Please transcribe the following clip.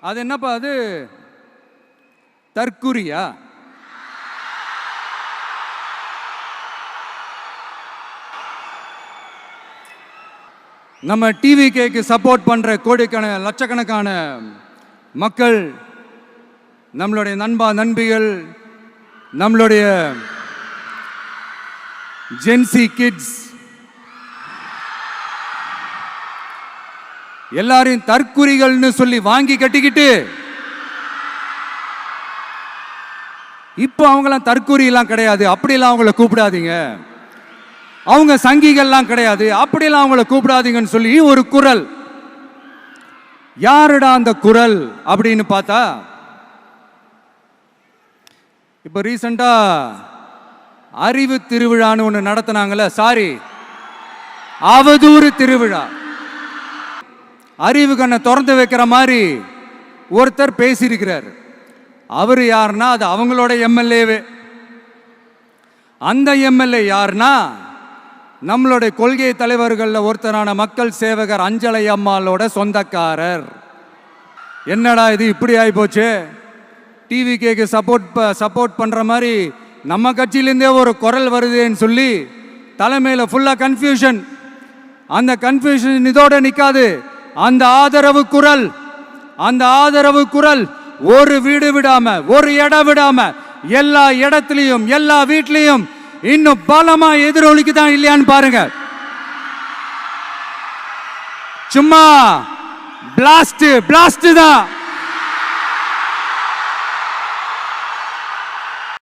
அது என்னப்பா அது தற்குறியா? நம்ம டிவிகேக்கு சப்போர்ட் பண்ற கோடிக்கணக்கான லட்சக்கணக்கான மக்கள், நம்மளுடைய நண்பிகள், நம்மளுடைய ஜென்சி கிட்ஸ் எல்லாரையும் தற்குறிகள்னு சொல்லி வாங்கி கட்டிக்கிட்டு இப்போ அவங்களாம் தற்குறியெல்லாம் கிடையாது, அப்படிலாம் அவங்கள கூப்பிடாதீங்க, அவங்க சங்கிகள்லாம் கிடையாது, அப்படிலாம் அவங்கள கூப்பிடாதீங்கன்னு சொல்லி ஒரு குரல். யாருடா அந்த குரல் அப்படின்னு பார்த்தா, இப்போ ரீசண்டா அறிவு திருவிழான்னு ஒன்று நடத்தினாங்கல்ல, அவதூறு திருவிழா. அறிவு கண்ணை திறந்து வைக்கிற மாதிரி ஒருத்தர் பேசியிருக்கிறார். அவர் யாருன்னா அது அவங்களோட எம்எல்ஏவே. அந்த எம்எல்ஏ யாருன்னா நம்மளுடைய கொள்கை தலைவர்களில் ஒருத்தரான மக்கள் சேவகர் அஞ்சலை அம்மாளோட சொந்தக்காரர். என்னடா இது இப்படி ஆகிப்போச்சு? டிவிகேக்கு சப்போர்ட் பண்ணுற மாதிரி நம்ம கட்சியிலேருந்தே ஒரு குரல் வருதுன்னு சொல்லி தலைமையில் ஃபுல்லாக கன்ஃபியூஷன். அந்த கன்ஃபியூஷன் இதோட நிற்காது. அந்த ஆதரவு குரல் ஒரு வீடு விடாம, ஒரு இடம் விடாம, எல்லா இடத்துலையும், எல்லா வீட்லையும் இன்னும் பலமா எதிரொலிக்கு தான் இல்லையான்னு பாருங்க. சும்மா பிளாஸ்ட் தான்.